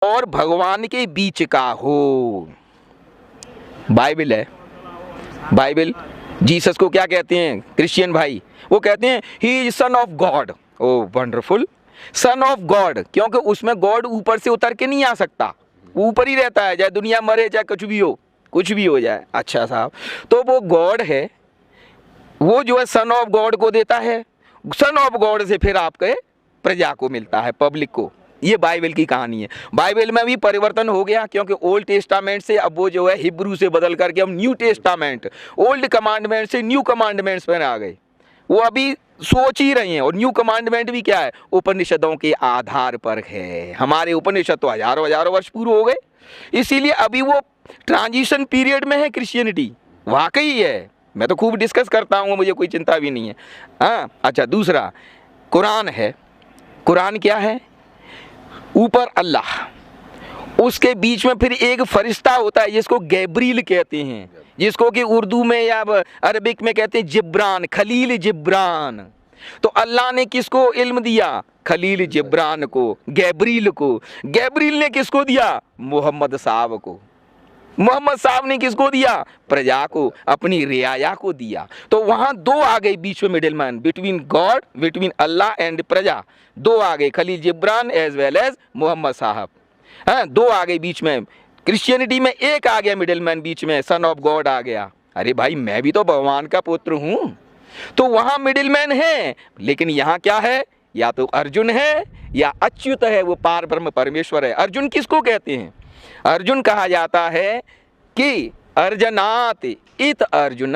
और भगवान के बीच का हो। बाइबल है, बाइबल जीसस को क्या कहते हैं क्रिश्चियन भाई? वो कहते हैं he is son of God. O wonderful, son of God, क्योंकि उसमें गॉड ऊपर से उतर के नहीं आ सकता, वो ऊपर ही रहता है, चाहे दुनिया मरे चाहे कुछ भी हो, कुछ भी हो जाए। अच्छा साहब, तो वो गॉड है, वो जो है सन ऑफ गॉड को देता है, सन ऑफ गॉड से फिर आपके प्रजा को मिलता है, पब्लिक को। ये बाइबल की कहानी है। बाइबल में भी परिवर्तन हो गया, क्योंकि ओल्ड टेस्टामेंट से अब वो जो है हिब्रू से बदल करके हम न्यू टेस्टामेंट, ओल्ड कमांडमेंट से न्यू कमांडमेंट्स पर आ गए। वो अभी सोच ही रहे हैं, और न्यू कमांडमेंट भी क्या है? उपनिषदों के आधार पर है। हमारे उपनिषद तो हजारों हजारों वर्ष पूर्व हो गए, इसीलिए अभी वो ट्रांजिशन पीरियड में है क्रिश्चियनिटी। वाकई है, मैं तो खूब डिस्कस करता हूँ, मुझे कोई चिंता भी नहीं है। हाँ, अच्छा, दूसरा कुरान है। कुरान क्या है? ऊपर अल्लाह, उसके बीच में फिर एक फरिश्ता होता है जिसको गैब्रील कहते हैं, जिसको कि उर्दू में या अरबिक में कहते हैं जिब्रान, खलील जिब्रान। तो अल्लाह ने किसको इल्म दिया? खलील जिब्रान को, गैब्रील को। गैब्रील ने किसको दिया? मोहम्मद साहब को। मोहम्मद साहब ने किसको दिया? प्रजा को, अपनी रियाया को दिया। तो वहां दो आ गए बीच में, middle man between God, between Allah and प्रजा। दो आ गए, Khalil Gibran as well as Mohammad साहब। हाँ, दो आ गए बीच में। क्रिश्चियनिटी में एक आ गया मिडिल मैन बीच में, सन ऑफ गॉड आ गया। अरे भाई, मैं भी तो भगवान का पुत्र हूं, तो वहां मिडिल मैन है। लेकिन यहाँ क्या है? या तो अर्जुन है या अच्युत है, वो पार ब्रह्म परमेश्वर है। अर्जुन किसको कहते हैं? अर्जुन कहा जाता है कि अर्जनात इत अर्जुन,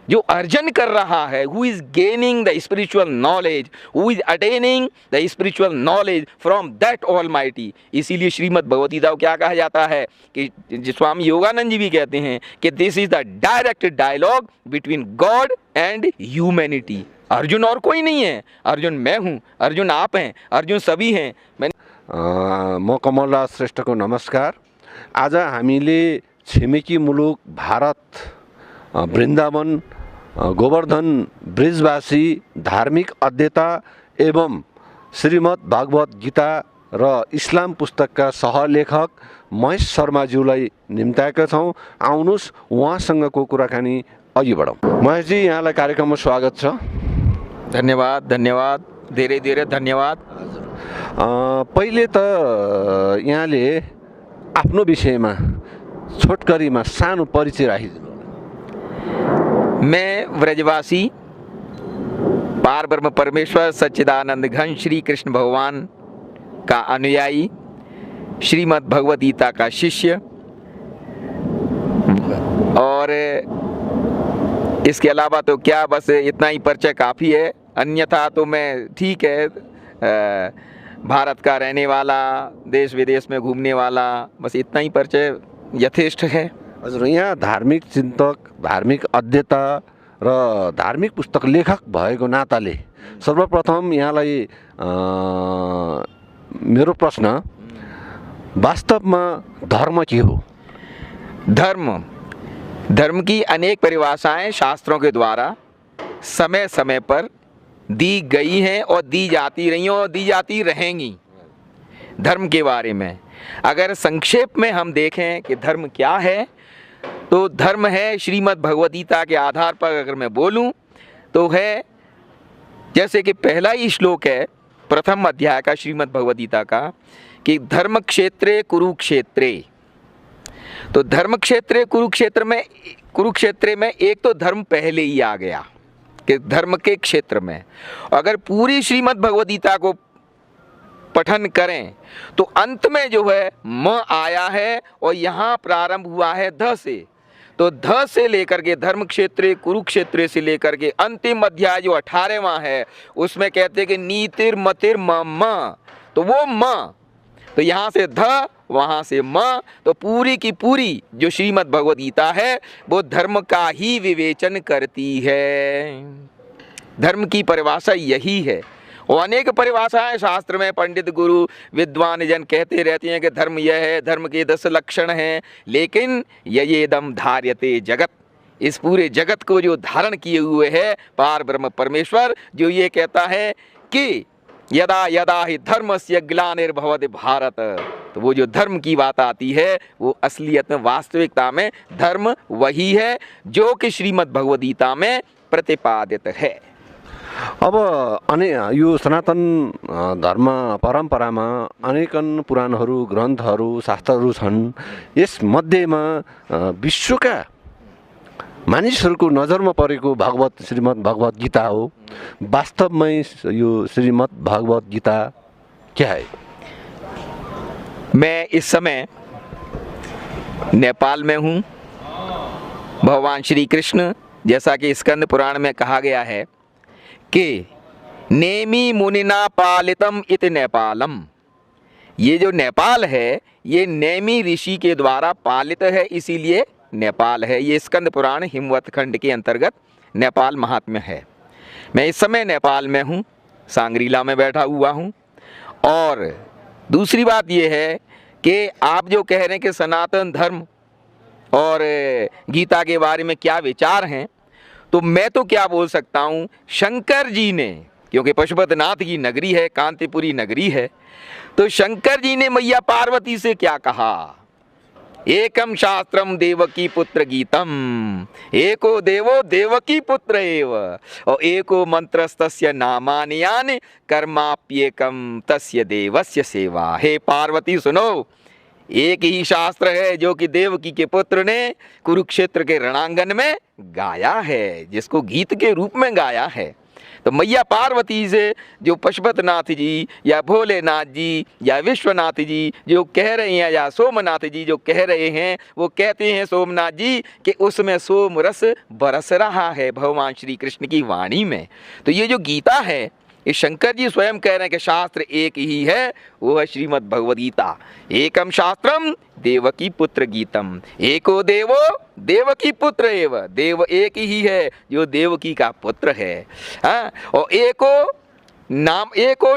जो अर्जन कर रहा है, who is gaining the spiritual knowledge, who is attaining the spiritual knowledge from that almighty. इसीलिए श्रीमद् भगवद गीता को क्या कहा जाता है कि स्वामी योगानंद जी भी कहते हैं कि this is the direct dialogue between God and humanity. Arjun और कोई नहीं है, अर्जुन मैं हूँ, अर्जुन आप हैं, अर्जुन सभी हैं। म कमलराज श्रेष्ठको नमस्कार। आज हामीले छिमेकी मुलुक भारत, वृन्दावन, गोवर्धन ब्रिजवासी धार्मिक अध्येता एवं श्रीमद् भागवत गीता र इस्लाम पुस्तकका सहलेखक महेश शर्माज्यूलाई निम्ताएका छौँ। आउनुहोस् उहाँसँगको कुराकानी अघि बढौँ। महेशजी, यहाँलाई कार्यक्रममा स्वागत छ। धन्यवाद, धन्यवाद, धेरै धेरै धन्यवाद। पहिले त यहाँले आफ्नो विषयमा छोटकरीमा सानो परिचय राखिदिनु। मैं व्रजवासी, पार ब्रह्म परमेश्वर सच्चिदानंद घन श्री कृष्ण भगवान का अनुयायी, श्रीमद् भगवद गीता का शिष्य, और इसके अलावा तो क्या, बस इतना ही परिचय काफ़ी है। अन्यथा तो मैं ठीक है, भारत का रहने वाला, देश विदेश में घूमने वाला, बस इतना ही परिचय यथेष्ट है। हजुर, यहाँ धार्मिक चिन्तक, धार्मिक अध्येता र धार्मिक पुस्तक लेखक भएको नाताले सर्वप्रथम यहाँलाई मेरो प्रश्न, वास्तवमा धर्म के हो? धर्म की अनेक परिभाषाएं शास्त्रों के द्वारा समय समय पर दी गई हैं और दी जाती रही और दी जाती रहेंगी। धर्म के बारे में अगर संक्षेप में हम देखें कि धर्म क्या है, तो धर्म है, श्रीमद् भगवद गीता के आधार पर अगर मैं बोलूं तो है, जैसे कि पहला ही श्लोक है प्रथम अध्याय का श्रीमद् भगवद गीता का, कि धर्म क्षेत्रे कुरुक्षेत्रे। तो धर्म क्षेत्रे कुरुक्षेत्र में एक तो धर्म पहले ही आ गया कि धर्म के क्षेत्र में। अगर पूरी श्रीमद् भगवद गीता को पठन करें तो अंत में जो है म आया है, और यहाँ प्रारंभ हुआ है ध से। तो ध से लेकर के धर्म क्षेत्र कुरुक्षेत्र से लेकर के अंतिम अध्याय जो 18वां है, उसमें कहते हैं कि नीतिर मतिर म, तो वो म, तो यहाँ से ध, वहाँ से म, तो पूरी की पूरी जो श्रीमद् भगवद गीता है वो धर्म का ही विवेचन करती है। धर्म की परिभाषा यही है, और अनेक परिभाषाएं शास्त्र में पंडित गुरु विद्वान जन कहते रहते हैं कि धर्म यह है, धर्म के 10 लक्षण हैं, लेकिन ययेदम धार्यते जगत, इस पूरे जगत को जो धारण किए हुए है पार ब्रह्म परमेश्वर, जो ये कहता है कि यदा यदा हि धर्मस्य ग्लानिर्भवति भारत, तो वो जो धर्म की बात आती है वो असलियत में वास्तविकता में धर्म वही है जो कि श्रीमद् भगवद गीता में प्रतिपादित है। अब यो सनातन धर्म परम्परामा अनेकन पुराणहरू, ग्रन्थहरू, शास्त्रहरू छन्। यस मध्येमा विश्वका मानिसहरूको नजरमा परेको भागवत श्रीमद् भगवद गीता हो। वास्तवमै यो श्रीमद् भगवद गीता क्या है? मैं इस समय नेपाल में हूँ। भगवान श्री कृष्ण, जैसा कि स्कंद पुराण में कहा गया है कि नेमि मुनिना पालितम इति नेपालम, ये जो नेपाल है ये नेमि ऋषि के द्वारा पालित है, इसीलिए नेपाल है। ये स्कंद पुराण हिमवत खंड के अंतर्गत नेपाल महात्म्य है। मैं इस समय नेपाल में हूँ, सांग्रीला में बैठा हुआ हूँ। और दूसरी बात ये है कि आप जो कह रहे हैं कि सनातन धर्म और गीता के बारे में क्या विचार हैं, तो मैं तो क्या बोल सकता हूँ, शंकर जी ने, क्योंकि पशुपतिनाथ की नगरी है, कांतिपुरी नगरी है, तो शंकर जी ने मैया पार्वती से क्या कहा? एकम शास्त्रम देवकी पुत्र गीतम, एको देवो देवकी पुत्र एव, और एको मंत्रस्तस्य नामानि यानि कर्माप्येकम तस्य देवस्य सेवा। हे पार्वती सुनो, एक ही शास्त्र है जो कि देवकी के पुत्र ने कुरुक्षेत्र के रणांगन में गाया है, जिसको गीत के रूप में गाया है। तो मैया पार्वती से जो पशुपतिनाथ जी या भोलेनाथ जी या विश्वनाथ जी जो कह रहे हैं, या सोमनाथ जी जो कह रहे हैं, वो कहते हैं सोमनाथ जी कि उसमें सोम रस बरस रहा है भगवान श्री कृष्ण की वाणी में। तो ये जो गीता है, ये शंकर जी स्वयं कह रहे हैं कि शास्त्र एक ही है, वो है श्रीमद् भगवद गीता। एकम शास्त्रम देवकी पुत्र गीतम, एको देवो देवकी पुत्र एव, देव एक ही है जो देवकी का पुत्र है। हाँ, और एको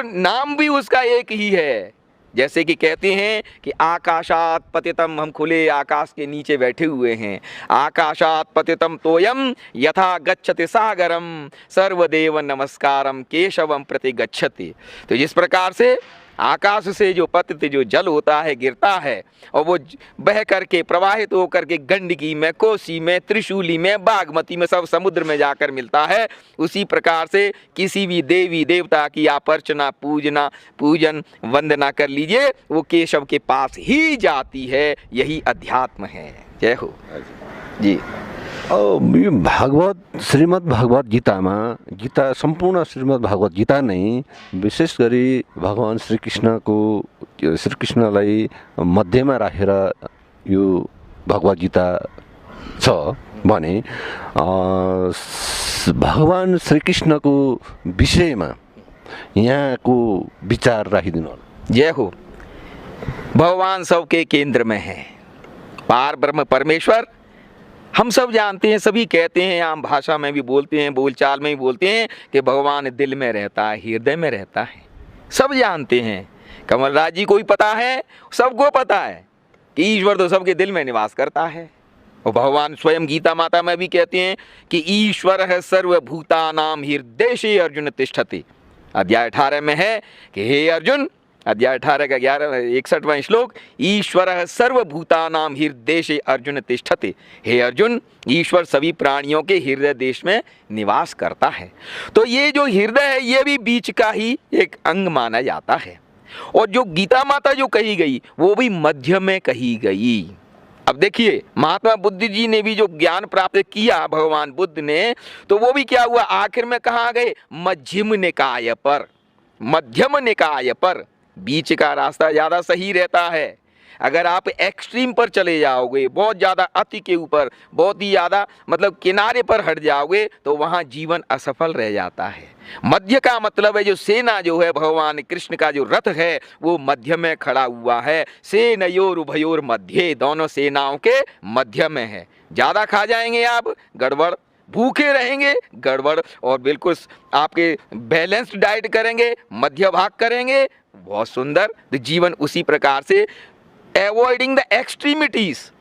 नाम भी उसका एक ही है। जैसे कि कहते हैं कि आकाशात पतितम, हम खुले आकाश के नीचे बैठे हुए हैं। आकाशात पतितम तोयम यथा गच्छति सागरम सर्वदेव नमस्कारम केशवम प्रति गच्छति। तो जिस प्रकार से आकाश से जो पतित जो जल होता है गिरता है और वो बह करके प्रवाहित होकर के गंडकी में, कोसी में, त्रिशूली में, बागमती में, सब समुद्र में जाकर मिलता है, उसी प्रकार से किसी भी देवी देवता की आप अर्चना पूजन वंदना कर लीजिए, वो केशव के पास ही जाती है। यही अध्यात्म है। जय हो जी। यो भागवत श्रीमद् भगवद गीतामा, गीता सम्पूर्ण श्रीमद् भगवद गीता नै विशेष गरी भगवान श्रीकृष्णलाई मध्यमा राखेर यो भगवद गीता छ भने भगवान श्रीकृष्णको विषयमा यहाँको विचार राखिदिनु होला। जय हो। भगवान सबके केंद्र में है, पार ब्रह्म परमेश्वर। हम सब जानते हैं, सभी कहते हैं, आम भाषा में भी बोलते हैं, बोलचाल में भी बोलते हैं कि भगवान दिल में रहता है, हृदय में रहता है। सब जानते हैं। कमलराज जी को भी पता है, सबको पता है कि ईश्वर तो सबके दिल में निवास करता है। और भगवान स्वयं गीता माता में भी कहते हैं कि ईश्वर है सर्वभूतानां हृदयेषु अर्जुन तिष्ठति। अध्याय 18 में है कि हे अर्जुन, अध्याय 18 का 61वां श्लोक, ईश्वर सर्वभूतानां हृदयेषु अर्जुन तिष्ठति। हे अर्जुन, ईश्वर सभी प्राणियों के हृदय देश में निवास करता है। तो ये जो हृदय है ये भी बीच का ही एक अंग माना जाता है। और जो गीता माता जो कही गई वो भी मध्य में कही गई। अब देखिए, महात्मा बुद्ध जी ने भी जो ज्ञान प्राप्त किया, भगवान बुद्ध ने, तो वो भी क्या हुआ, आखिर में कहाँ गए, मध्यम निकाय पर। मध्यम निकाय पर बीच का रास्ता ज़्यादा सही रहता है। अगर आप एक्सट्रीम पर चले जाओगे, बहुत ज़्यादा अति के ऊपर, बहुत ही ज़्यादा मतलब किनारे पर हट जाओगे, तो वहाँ जीवन असफल रह जाता है। मध्य का मतलब है जो सेना जो है, भगवान कृष्ण का जो रथ है वो मध्य में खड़ा हुआ है। सेनयोर उभयोर मध्य, दोनों सेनाओं के मध्य में है। ज़्यादा खा जाएंगे आप, गड़बड़। भूखे रहेंगे, गड़बड़। और बिल्कुल आपके बैलेंस्ड डाइट करेंगे, मध्य भाग करेंगे, बहुत सुंदर। तो जीवन उसी प्रकार से एवॉइडिंग द एक्सट्रीमिटीज,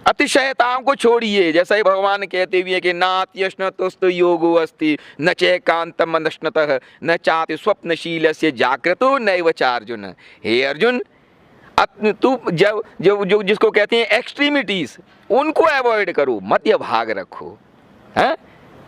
अतिशयताओं को छोड़िए। जैसा ही भगवान कहते हुए कि नात्यश्नतोस्तु योगो अस्ति न चैकांतम मनश्नतः न चाति स्वप्नशीलस्य जागृतो नैव चार्जुन। हे अर्जुन, तू जब जो जो जिसको कहते हैं एक्सट्रीमिटीज, उनको अवॉइड करो, मध्य भाग रखो। हैं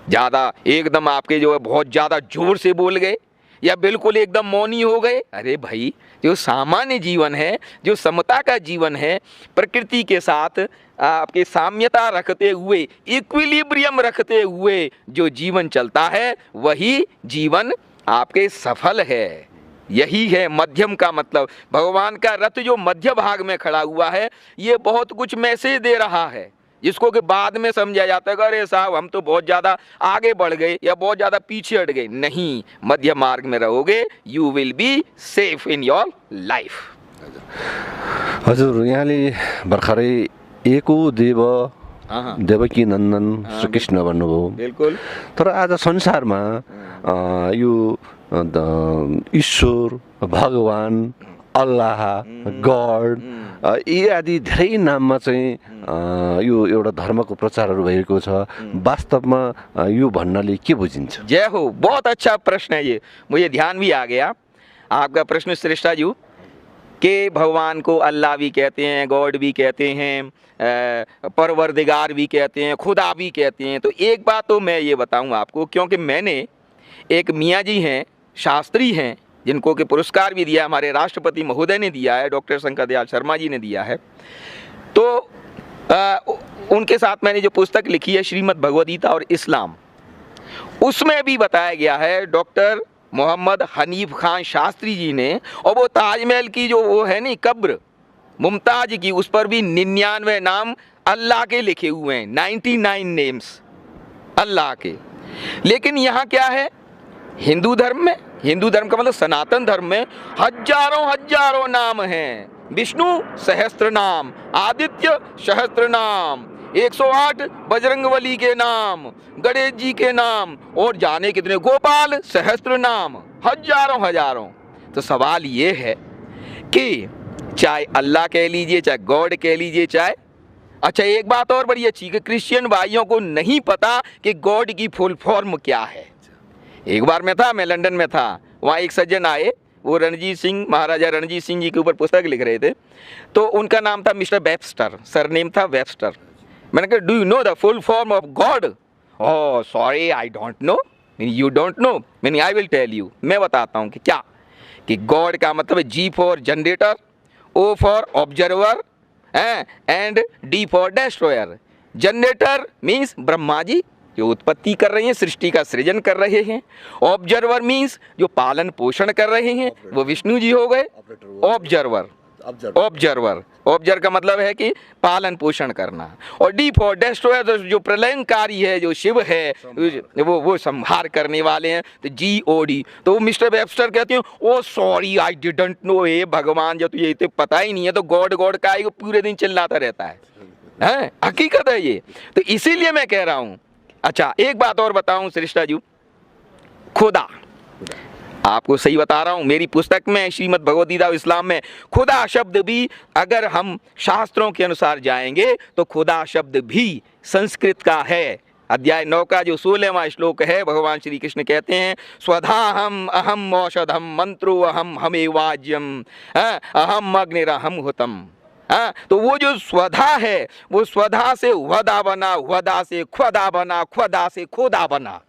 ज़्यादा एकदम आपके जो है बहुत ज़्यादा जोर से बोल गए या बिल्कुल एकदम मौनी हो गए, अरे भाई जो सामान्य जीवन है, जो समता का जीवन है, प्रकृति के साथ आपके साम्यता रखते हुए, इक्विलिब्रियम रखते हुए जो जीवन चलता है, वही जीवन आपके सफल है। यही है मध्यम का मतलब। भगवान का रथ जो मध्य भाग में खड़ा हुआ है, ये बहुत कुछ मैसेज दे रहा है, जिसको कि बाद में समझा जाता है कि अरे साहब हम तो बहुत ज़्यादा आगे बढ़ गए या बहुत ज़्यादा पीछे हट गए। नहीं, मध्य मार्ग में रहोगे, you will be safe in your life. हजुर यहाँले भर्खरै एको देव देवकी नन्दन श्री कृष्ण भन्नुभयो। बिल्कुल। तर आज संसारमा यो ईश्वर, भगवान, अल्लाह, गड यी आदि धेरै नाममा चाहिँ यो एउटा धर्मको प्रचारहरू भएको छ। वास्तवमा यो भन्नाले के बुझिन्छ? जय हो, बहुत अच्छा प्रश्न है ये, मुझे ध्यान भी आ गया आपका प्रश्न श्रेष्ठा जी, कि भगवान को अल्लाह भी कहते हैं, गॉड भी कहते हैं, परवरदिगार भी कहते हैं, खुदा भी कहते हैं। तो एक बात तो मैं ये बताऊं आपको, क्योंकि मैंने एक मियाँ जी हैं, शास्त्री हैं, जिनको कि पुरस्कार भी दिया, हमारे राष्ट्रपति महोदय ने दिया है, डॉक्टर शंकर दयाल शर्मा जी ने दिया है। तो उनके साथ मैंने जो पुस्तक लिखी है श्रीमद् भगवद गीता और इस्लाम, उसमें भी बताया गया है डॉक्टर मोहम्मद हनीफ खान शास्त्री जी ने, और वो ताजमहल की जो वो है नहीं कब्र मुमताज की, उस पर भी 99 नाम अल्लाह के लिखे हुए हैं, 99 नेम्स अल्लाह के। लेकिन यहाँ क्या है, हिंदू धर्म में, हिंदू धर्म का मतलब सनातन धर्म में हजारों नाम हैं। विष्णु सहस्त्र नाम, आदित्य सहस्त्र नाम, 108 बजरंगबली के नाम, गणेश जी के नाम, और जाने कितने, गोपाल सहस्त्र नाम, हजारों। तो सवाल ये है कि चाहे अल्लाह कह लीजिए, चाहे गॉड कह लीजिए, चाहे, अच्छा एक बात और बड़ी अच्छी, कि क्रिश्चियन भाइयों को नहीं पता कि गॉड की फुल फॉर्म क्या है। एक बार मैं लंदन में था, वहाँ एक सज्जन आए, वो रणजीत सिंह, महाराजा रणजीत सिंह जी के ऊपर पुस्तक लिख रहे थे। तो उनका नाम था मिस्टर वेबस्टर, सरनेम था वेबस्टर। मैंने कहा do you know the full form of God? Oh sorry I don't know. You don't know? मैंने आई विल टेल यू, मैं बताता हूँ कि क्या, कि गॉड का मतलब है G for generator, O for observer, and D for destroyer. Generator means Brahma ji जो उत्पत्ति कर रहे हैं, सृष्टि का सृजन कर रहे हैं। ऑब्जर्वर मीन्स जो पालन पोषण कर रहे हैं, वो विष्णु जी हो गए। ऑब्जर्वर का मतलब है कि पालन पोषण करना। और डी फॉर डेस्ट्रॉयर, जो प्रलयंकारी है, जो शिव है, वो संहार करने वाले हैं, तो GOD। तो मिस्टर वेबस्टर कहते हैं ओ सॉरी आई डिडंट नो, हे भगवान जब तुझे इतने पता ही नहीं है तो गॉड का ही पूरे दिन चिल्लाता रहता है, हकीकत है ये। तो इसीलिए मैं कह रहा हूँ। अच्छा एक बात और बताऊं श्रेष्ठा जी, खुदा, आपको सही बता रहा हूं, मेरी पुस्तक में श्रीमद् भगवद गीता इस्लाम में खुदा शब्द भी, अगर हम शास्त्रों के अनुसार जाएंगे तो खुदा शब्द भी संस्कृत का है। अध्याय 9 का जो 16वां श्लोक है, भगवान श्री कृष्ण कहते हैं स्वधाहम अहम औषधम मंत्रो अहम हमेवाज्यम अहम अग्निरहम हुतम। तो वो जो स्वधा है, वो स्वधा से वदा बना, वदा से ख्वदा बना, ख्वदा से खोदा बना।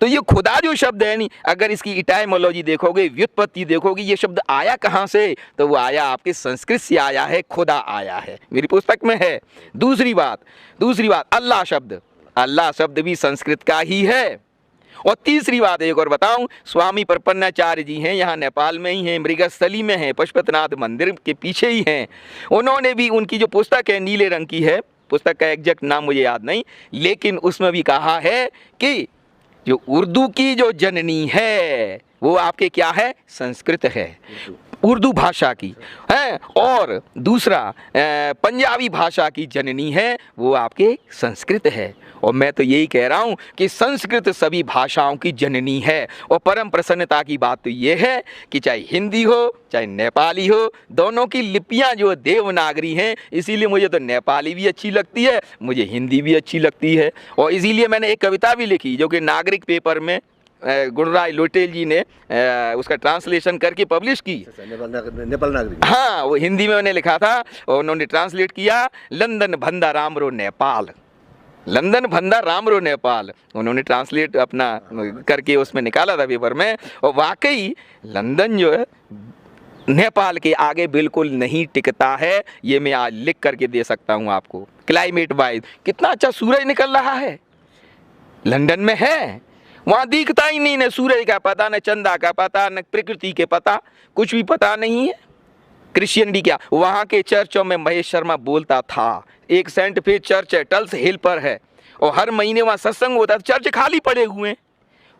तो ये खुदा जो शब्द है नहीं, अगर इसकी इटाइमोलॉजी देखोगे, व्युत्पत्ति देखोगे, ये शब्द आया कहाँ से, तो वो आया आपके संस्कृत से आया है, खुदा आया है, मेरी पुस्तक में है। दूसरी बात अल्लाह शब्द भी संस्कृत का ही है। और तीसरी बात एक और बताऊं, स्वामी प्रपन्नाचार्य जी हैं, यहाँ नेपाल में ही हैं, मृगस्थली में हैं, पशुपतिनाथ मंदिर के पीछे ही हैं। उन्होंने भी, उनकी जो पुस्तक है नीले रंग की है, पुस्तक का एग्जैक्ट नाम मुझे याद नहीं, लेकिन उसमें भी कहा है कि जो उर्दू की जो जननी है वो आपके क्या है, संस्कृत है, उर्दू भाषा की है। और दूसरा पंजाबी भाषा की जननी है, वो आपके संस्कृत है। और मैं तो यही कह रहा हूँ कि संस्कृत सभी भाषाओं की जननी है। और परम प्रसन्नता की बात तो ये है कि चाहे हिंदी हो चाहे नेपाली हो, दोनों की लिपियाँ जो देवनागरी हैं, इसीलिए मुझे तो नेपाली भी अच्छी लगती है, मुझे हिंदी भी अच्छी लगती है। और इसीलिए मैंने एक कविता भी लिखी जो कि नागरिक पेपर में गुणराज लोटेल जी ने उसका ट्रांसलेशन करके पब्लिश की। नेपाल नागरिक। हाँ, वो हिंदी में उन्होंने लिखा था और उन्होंने ट्रांसलेट किया, लंदन भंदा रामरो नेपाल, लंदन भंदा रामरो नेपाल, उन्होंने ट्रांसलेट अपना करके उसमें निकाला था पेपर में। और वाकई लंदन जो है नेपाल के आगे बिल्कुल नहीं टिकता है, ये मैं आज लिख करके दे सकता हूँ आपको। क्लाइमेट वाइज कितना अच्छा सूरज निकल रहा है, लंदन में है, वहाँ दिखता ही नहीं, न सूरज का पता, न चंदा का पता, न प्रकृति के पता, कुछ भी पता नहीं है। क्रिश्चियनिटी क्या, वहाँ के चर्चों में महेश शर्मा बोलता था, एक सेंट फेज चर्च है, टल्स हिल पर है, और हर महीने वहाँ सत्संग होता था, चर्च खाली पड़े हुए हैं।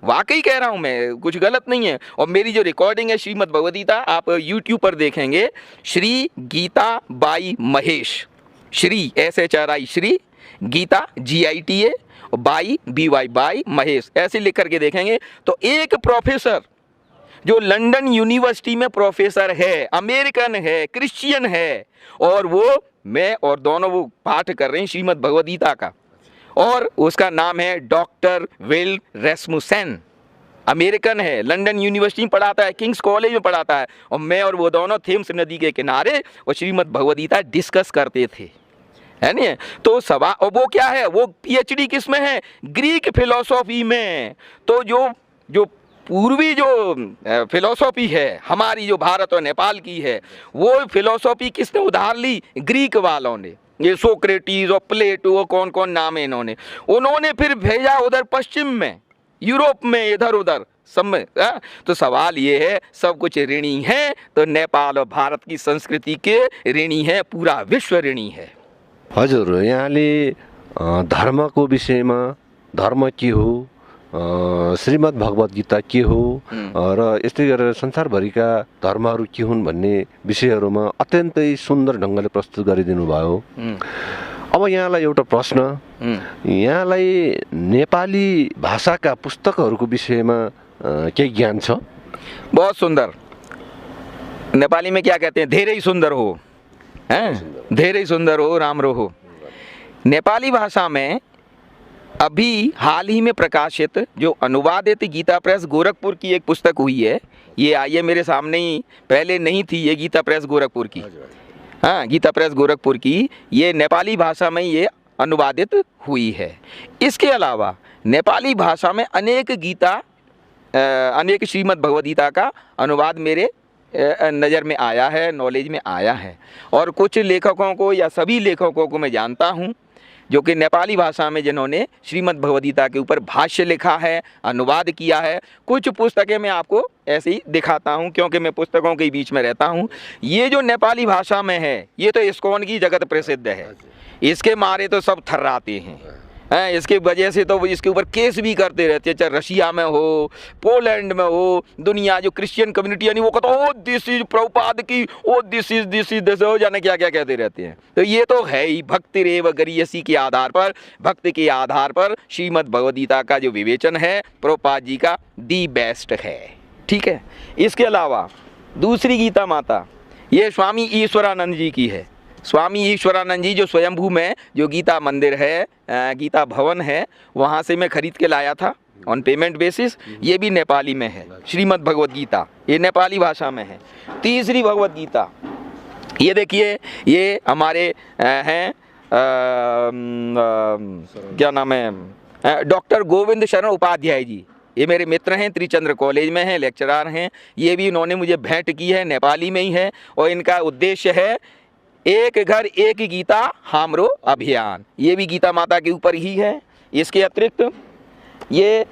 वाकई कह रहा हूँ मैं, कुछ गलत नहीं है। और मेरी जो रिकॉर्डिंग है श्रीमद् भगवद गीता, आप यूट्यूब पर देखेंगे, Shri Gita by Mahesh, Shri SHRI Shri, Gita GITA, by BY by Mahesh, ऐसे लिख करके देखेंगे तो एक प्रोफेसर जो लंदन यूनिवर्सिटी में प्रोफेसर है, अमेरिकन है, क्रिश्चियन है, और वो मैं और दोनों वो पाठ कर रहे हैं श्रीमद् भगवद गीता का, और उसका नाम है डॉक्टर विल रेस्मुसेन, अमेरिकन है, लंदन यूनिवर्सिटी में पढ़ाता है, किंग्स कॉलेज में पढ़ाता है, और मैं और वो दोनों थेम्स नदी के किनारे और श्रीमद् भगवद गीता डिस्कस करते थे, है नहीं। तो सवा, और वो क्या है, वो PhD किस में है, ग्रीक फिलोसॉफी में। तो जो पूर्वी जो फिलोसॉफी है हमारी, जो भारत और नेपाल की है, वो फिलोसॉफी किसने उधार ली, ग्रीक वालों ने, ये सोक्रेटिस और प्लेटो, कौन कौन नाम है उन्होंने फिर भेजा उधर पश्चिम में, यूरोप में, इधर उधर सब में। तो सवाल ये है, सब कुछ ऋणी है, तो नेपाल और भारत की संस्कृति के ऋणी है, पूरा विश्व ऋणी है। हजुर, यहाँले धर्मको विषयमा धर्म के हो, श्रीमद् भगवद गीता के हो र यस्तै गरेर संसारभरिका धर्महरू के हुन् भन्ने विषयहरूमा अत्यन्तै सुन्दर ढङ्गले प्रस्तुत गरिदिनु भयो। अब यहाँलाई एउटा प्रश्न, यहाँलाई नेपाली भाषाका पुस्तकहरूको विषयमा केही ज्ञान छ? बहुत सुंदर, नेपाली में क्या कहते हैं, धेरै सुंदर हो, हैं, धेरै सुंदर हो, राम्रो हो। नेपाली भाषा में अभी हाल ही में प्रकाशित जो अनुवादित गीता प्रेस गोरखपुर की एक पुस्तक हुई है, ये आई है मेरे सामने ही, पहले नहीं थी ये गीता प्रेस गोरखपुर की, हाँ, गीता प्रेस गोरखपुर की, ये नेपाली भाषा में ये अनुवादित हुई है। इसके अलावा नेपाली भाषा में अनेक गीता, अनेक श्रीमद् भगवद गीता का अनुवाद मेरे नज़र में आया है, नॉलेज में आया है। और कुछ लेखकों को या सभी लेखकों को मैं जानता हूँ जो कि नेपाली भाषा में जिन्होंने श्रीमद् भगवद गीता के ऊपर भाष्य लिखा है, अनुवाद किया है। कुछ पुस्तकें मैं आपको ऐसे ही दिखाता हूँ क्योंकि मैं पुस्तकों के बीच में रहता हूँ। ये जो नेपाली भाषा में है, ये तो इस्कॉन की जगत प्रसिद्ध है, इसके मारे तो सब थर्राते हैं, इसके वजह से तो इसके ऊपर केस भी करते रहते हैं, चाहे रशिया में हो, पोलैंड में हो, दुनिया जो क्रिश्चियन कम्युनिटी यानी वो कहता है, ओ दिस इज प्रभुपाद की, ओ दिस इज हो, जाने क्या क्या कहते रहते हैं। तो ये तो है ही, भक्ति रेव गरीयसी के आधार पर, भक्ति के आधार पर श्रीमद् भगवद गीता का जो विवेचन है प्रभुपाद जी का दी बेस्ट है, ठीक है। इसके अलावा दूसरी गीता माता ये स्वामी ईश्वरानंद जी की है। स्वामी ईश्वरानंद जी जो स्वयंभू में जो गीता मंदिर है, गीता भवन है, वहाँ से मैं खरीद के लाया था ऑन पेमेंट बेसिस। ये भी नेपाली में है, श्रीमद् भगवद गीता, ये नेपाली भाषा में है। तीसरी भगवद गीता ये देखिए, ये हमारे हैं क्या नाम है, डॉक्टर गोविंद शरण उपाध्याय जी, ये मेरे मित्र हैं, त्रिचंद्र कॉलेज में हैं, लेक्चरार हैं। ये भी इन्होंने मुझे भेंट की है, नेपाली में ही है, और इनका उद्देश्य है एक घर एक गीता हामरो अभियान, ये भी गीता माता के ऊपर ही है। इसके अतिरिक्त ये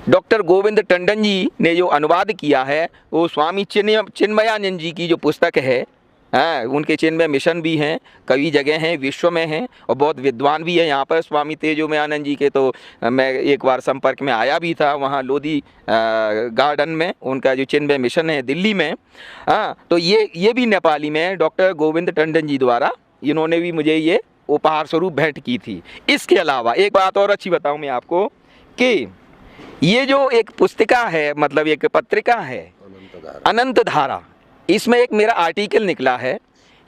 डॉक्टर गोविंद टंडन जी ने जो अनुवाद किया है वो स्वामी चिन्मयानंद जी की जो पुस्तक है, उनके चिन्मय मिशन भी हैं, कई जगह हैं, विश्व में हैं, और बहुत विद्वान भी है यहाँ पर। स्वामी तेजोमयानंद जी के तो मैं एक बार संपर्क में आया भी था, वहाँ लोधी गार्डन में उनका जो चिन्मय मिशन है दिल्ली में। तो ये भी नेपाली में डॉक्टर गोविंद टंडन जी द्वारा, इन्होंने भी मुझे ये उपहार स्वरूप भेंट की थी। इसके अलावा एक बात और अच्छी बताऊँ मैं आपको कि ये जो एक पुस्तिका है, मतलब एक पत्रिका है अनंत धारा, इसमें एक मेरा आर्टिकल निकला है,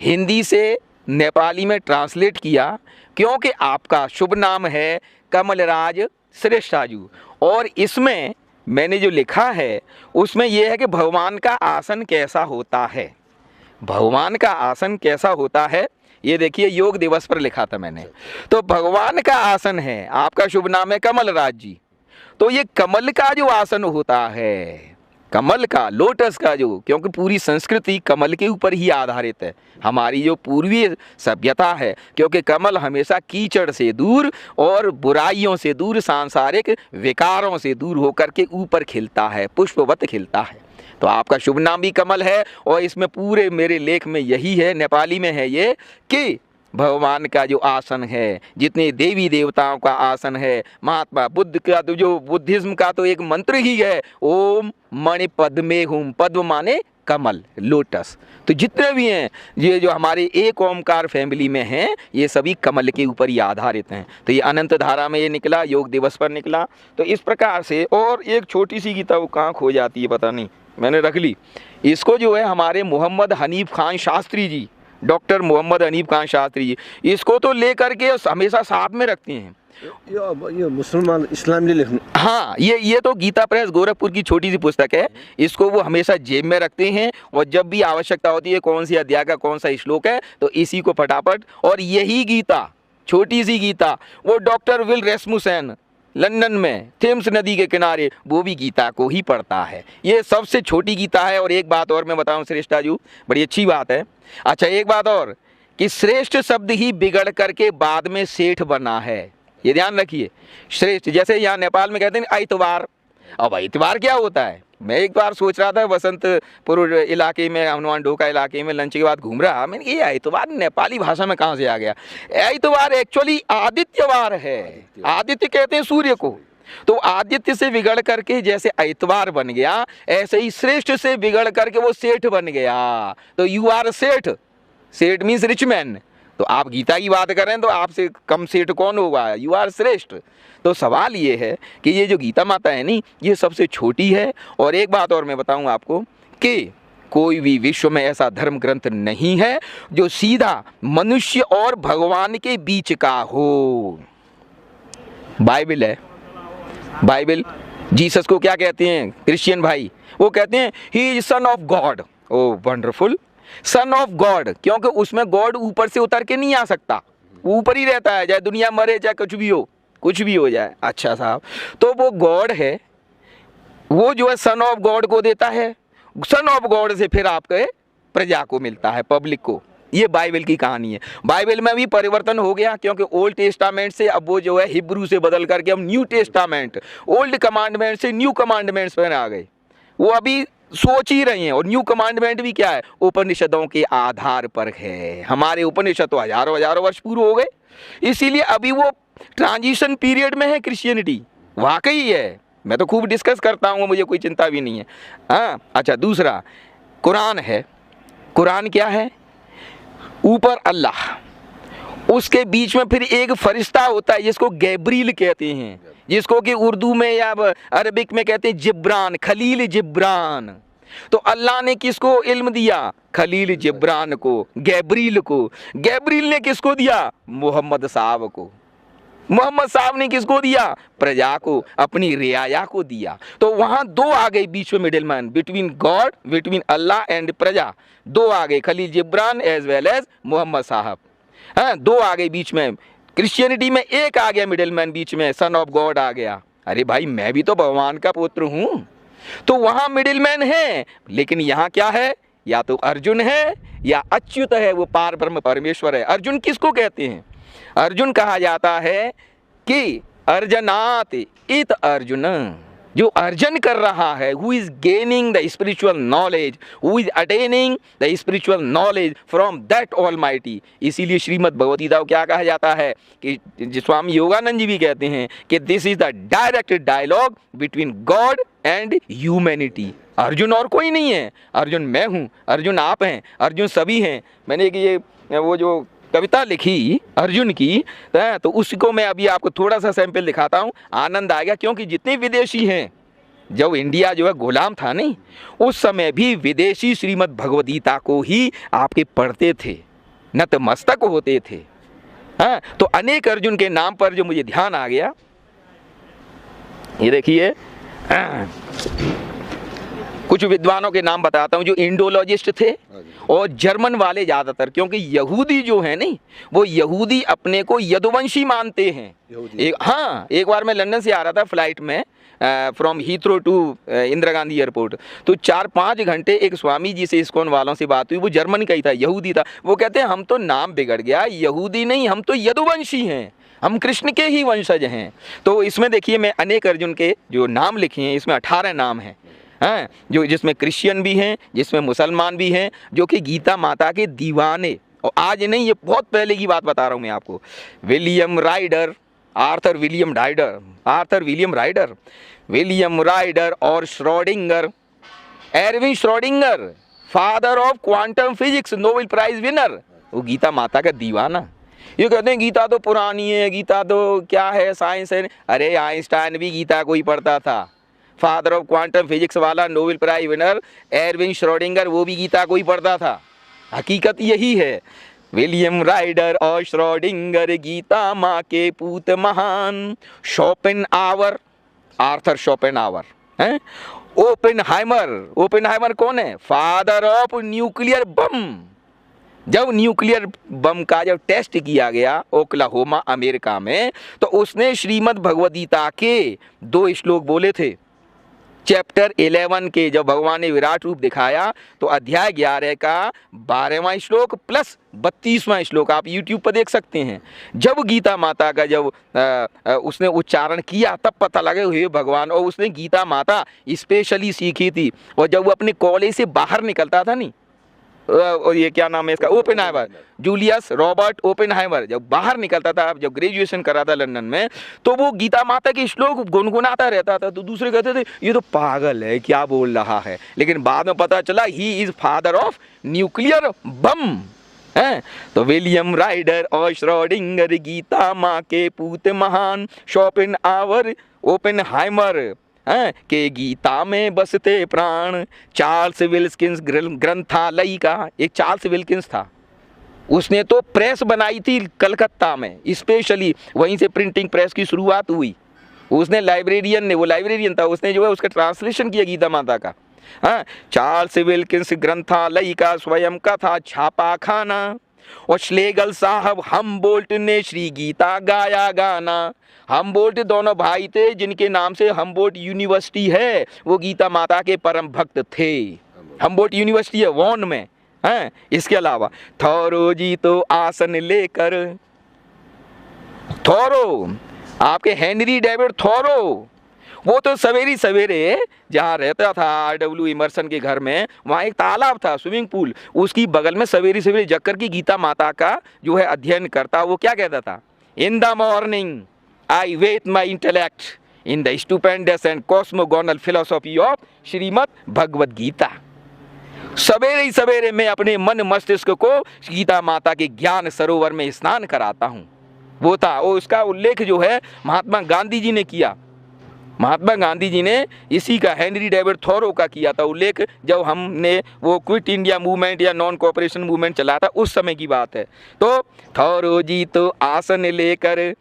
हिंदी से नेपाली में ट्रांसलेट किया, क्योंकि आपका शुभ नाम है कमलराज श्रेष्ठाजू, और इसमें मैंने जो लिखा है उसमें यह है कि भगवान का आसन कैसा होता है। भगवान का आसन कैसा होता है, ये देखिए योग दिवस पर लिखा था मैंने। तो भगवान का आसन है, आपका शुभ नाम है कमल राज जी, तो ये कमल का जो आसन होता है, कमल का, लोटस का जो, क्योंकि पूरी संस्कृति कमल के ऊपर ही आधारित है, हमारी जो पूर्वीय सभ्यता है, क्योंकि कमल हमेशा कीचड़ से दूर और बुराइयों से दूर, सांसारिक विकारों से दूर होकर के ऊपर खिलता है, पुष्पवत खिलता है। तो आपका शुभ नाम भी कमल है और इसमें पूरे मेरे लेख में यही है, नेपाली में है ये, कि भगवान का जो आसन है, जितने देवी देवताओं का आसन है, महात्मा बुद्ध का तो जो बुद्धिज्म का तो एक मंत्र ही है, ओम मणि पद्मे हुम, पद्म माने कमल, लोटस। तो जितने भी हैं ये जो हमारे एक ओमकार फैमिली में हैं, ये सभी कमल के ऊपर ही आधारित हैं। तो ये अनंत धारा में ये निकला, योग दिवस पर निकला। तो इस प्रकार से, और एक छोटी सी गीता वो कहाँ खो जाती है पता नहीं, मैंने रख ली इसको, जो है हमारे मोहम्मद हनीफ खान शास्त्री जी, डॉक्टर मोहम्मद हनीफ खान शास्त्री जी, इसको तो लेकर के हमेशा साथ में रखते हैं। ये मुसलमान इस्लामले लेख्नु। हाँ, ये तो गीता प्रेस गोरखपुर की छोटी सी पुस्तक है, इसको वो हमेशा जेब में रखते हैं और जब भी आवश्यकता होती है कौन सी अध्याय का कौन सा श्लोक है तो इसी को फटाफट। और यही गीता, छोटी सी गीता, वो डॉक्टर विल रेस्मुसन लंदन में थेम्स नदी के किनारे वो भी गीता को ही पढ़ता है। ये सबसे छोटी गीता है। और एक बात और मैं बताऊं श्रेष्ठाजू, बड़ी अच्छी बात है। अच्छा, एक बात और कि श्रेष्ठ शब्द ही बिगड़ करके बाद में सेठ बना है, ये ध्यान रखिए। श्रेष्ठ, जैसे यहाँ नेपाल में कहते हैं आइतवार, अब आइतवार क्या होता है? मैं एक बार सोच रहा था वसंतपुर इलाके में, हनुमान ढोका इलाके में लंच के बाद घूम रहा, मैंने ये आइतवार नेपाली भाषा में कहाँ से आ गया? आइतवार एक्चुअली आदित्यवार है, आदित्य कहते हैं सूर्य को। तो आदित्य से बिगड़ करके जैसे आइतवार बन गया, ऐसे ही श्रेष्ठ से बिगड़ करके वो सेठ बन गया। तो यू आर सेठ, सेठ मीन्स रिच मैन। तो आप गीता की बात करें तो आपसे कम सेठ कौन होगा? यू आर श्रेष्ठ। तो सवाल ये है कि ये जो गीता माता है नी, ये सबसे छोटी है। और एक बात और मैं बताऊं आपको कि कोई भी विश्व में ऐसा धर्म ग्रंथ नहीं है जो सीधा मनुष्य और भगवान के बीच का हो। बाइबल है, बाइबल जीसस को क्या कहते हैं क्रिश्चियन भाई? वो कहते हैं he is son of God. O wonderful, son of God, क्योंकि उसमें गॉड ऊपर से उतर के नहीं आ सकता, वो ऊपर ही रहता है, चाहे दुनिया मरे चाहे कुछ भी हो, कुछ भी हो जाए। अच्छा साहब, तो वो गॉड है, वो जो है सन ऑफ गॉड को देता है, सन ऑफ गॉड से फिर आपके प्रजा को मिलता है, पब्लिक को। ये बाइबल की कहानी है। बाइबल में भी परिवर्तन हो गया, क्योंकि ओल्ड टेस्टामेंट से अब वो जो है हिब्रू से बदल करके हम न्यू टेस्टामेंट, ओल्ड कमांडमेंट से न्यू कमांडमेंट्स पर आ गए। वो अभी सोच ही रहे हैं। और न्यू कमांडमेंट भी क्या है? उपनिषदों के आधार पर है। हमारे उपनिषद तो हजारों हजारों वर्ष पूर्व हो गए, इसीलिए अभी वो ट्रांजिशन पीरियड में है क्रिश्चियनिटी। वाकई है, मैं तो खूब डिस्कस करता हूँ, मुझे कोई चिंता भी नहीं है। हाँ, अच्छा, दूसरा कुरान है। कुरान क्या है? ऊपर अल्लाह, उसके बीच में फिर एक फरिश्ता होता है जिसको गैब्रील कहते हैं, जिसको कि उर्दू में या अरबिक में कहते हैं जिब्रान, खलील जिब्रान। तो अल्लाह ने किसको इल्म दिया? खलील जिब्रान को, गैब्रील को। गैब्रील ने किसको दिया? मोहम्मद साहब को। मोहम्मद साहब ने किसको दिया? प्रजा को, अपनी रियाया को दिया। तो वहां दो आ गए बीच में, middle man between God, between Allah and प्रजा। दो आ गए, Khalil Gibran as well as Mohammad साहब। हाँ, दो आ गए बीच में। क्रिश्चियनिटी में एक आ गया मिडिल मैन बीच में, सन ऑफ गॉड आ गया। अरे भाई, मैं भी तो भगवान का पुत्र हूं। तो वहां मिडिल मैन है, लेकिन यहाँ क्या है? या तो अर्जुन है या अच्युत है, वो पार ब्रह्म परमेश्वर है। अर्जुन किसको कहते हैं? अर्जुन कहा जाता है कि अर्जनात इत अर्जुन, जो अर्जन कर रहा है, who is gaining the spiritual knowledge, who is attaining the spiritual knowledge from that almighty. इसीलिए श्रीमद् भगवद गीता को क्या कहा जाता है कि स्वामी योगानंद जी भी कहते हैं कि this is the direct dialogue between God and humanity. Arjun और कोई नहीं है, अर्जुन मैं हूँ, अर्जुन आप हैं, अर्जुन सभी हैं। मैंने एक ये वो जो कविता लिखी अर्जुन की, तो उसको मैं अभी आपको थोड़ा सा सैंपल दिखाता हूँ, आनंद आएगा। क्योंकि जितने विदेशी हैं, जब इंडिया जो है गुलाम था नहीं, उस समय भी विदेशी श्रीमद् भगवद गीता को ही आपके पढ़ते थे, नतमस्तक होते थे। हाँ, तो अनेक अर्जुन के नाम पर जो मुझे ध्यान आ गया, ये देखिए, कुछ विद्वानों के नाम बताता हूँ जो इंडोलॉजिस्ट थे और जर्मन वाले ज़्यादातर, क्योंकि यहूदी जो है नहीं, वो यहूदी अपने को यदुवंशी मानते हैं। एक बार मैं लंदन से आ रहा था फ्लाइट में from Heathrow to Indira Gandhi airport, तो 4-5 घंटे एक स्वामी जी से इस्कॉन वालों से बात हुई, वो जर्मन का ही था, यहूदी था। वो कहते हैं हम तो नाम बिगड़ गया, यहूदी नहीं, हम तो यदुवंशी हैं, हम कृष्ण के ही वंशज हैं। तो इसमें देखिए मैं अनेक अर्जुन के जो नाम लिखे हैं, इसमें 18 नाम हैं, जो जिसमें क्रिश्चियन भी हैं, जिसमें मुसलमान भी हैं, जो कि गीता माता के दीवाने, और आज नहीं, ये बहुत पहले की बात बता रहा हूँ मैं आपको। William Ryder, Arthur William Ryder, William Ryder और Schrodinger, Erwin Schrodinger, father of quantum physics, Nobel prize winner, वो गीता माता का दीवाना। ये कहते हैं गीता तो पुरानी है, गीता तो क्या है, साइंस है। अरे आइंस्टाइन भी गीता को ही पढ़ता था। फादर ऑफ क्वांटम फिजिक्स वाला Nobel prize winner Erwin Schrodinger, वो भी गीता को ही पढ़ता था। हकीकत यही है। विलियम राइडर और श्रोडिंगर, गीता माँ के पूत महान। शोपेनहावर, आर्थर शोपेनहावर हैं। ओपेनहाइमर कौन है? Father of nuclear bomb. जब न्यूक्लियर बम का जब टेस्ट किया गया ओक्लाहोमा अमेरिका में, तो उसने श्रीमद् भगवद गीता के 2 श्लोक बोले थे। चैप्टर 11 के जब भगवान ने विराट रूप दिखाया, तो अध्याय 11 का 12वां श्लोक प्लस 32वां श्लोक आप YouTube पर देख सकते हैं। जब गीता माता का जब उसने उच्चारण किया, तब पता लगे हे भगवान। और उसने गीता माता स्पेशली सीखी थी। और जब वो अपने कॉलेज से बाहर निकलता था नहीं, और ये क्या नाम है इसका, ओपेनहाइमर, जूलियस रॉबर्ट ओपेनहाइमर, जब बाहर निकलता था, जब ग्रेजुएशन करा था लंदन में, तो वो गीता माता के श्लोक गुनगुनाता रहता था। तो दूसरे कहते थे ये तो पागल है, क्या बोल रहा है। लेकिन बाद में पता चला he is father of nuclear bomb है। तो विलियम राइडर और श्रोडिंगर, गीता माँ के पूत महान। शोपेनहावर, ओपेनहाइमर के गीता में बसते प्राण। चार्ल्स विल्किंस ग्रंथालय का एक चार्ल्स विल्किंस था, उसने तो प्रेस बनाई थी कलकत्ता में स्पेशली, वहीं से प्रिंटिंग प्रेस की शुरुआत हुई। उसने वो लाइब्रेरियन था, उसने जो है उसका ट्रांसलेशन किया गीता माता का। चार्ल्स विल्किंस ग्रंथालय का स्वयं का था छापा खाना। और श्लेगल साहब हमबोल्ट ने श्री गीता गाया गाना। हमबोल्ट दोनों भाई थे जिनके नाम से हमबोल्ट यूनिवर्सिटी है, वो गीता माता के परम भक्त थे। हमबोल्ट यूनिवर्सिटी है वॉन में। इसके अलावा थोरो जी तो आसन लेकर, थोरो आपके हेनरी डेविड थोरो, वो तो सवेरे सवेरे जहाँ रहता था R.W. इमर्सन के घर में, वहाँ एक तालाब था, स्विमिंग पूल, उसकी बगल में सवेरे सवेरे जग कर के गीता माता का जो है अध्ययन करता। वो क्या कहता था? In the morning I wet my intellect in the stupendous and cosmogonal philosophy of Shrimad Bhagavad Gita. सवेरे ही सवेरे मैं अपने मन मस्तिष्क को गीता माता के ज्ञान सरोवर में स्नान कराता हूँ। वो था, वो उसका उल्लेख जो है महात्मा गांधी जी ने किया। महात्मा गांधी जी ने इसी का हेनरी डेविड थोरो का किया था उल्लेख, जब हमने वो क्विट इंडिया मूवमेंट या नॉन कोऑपरेशन मूवमेंट चला था, उस समय की बात है। तो थोरो जी तो आसन लेकर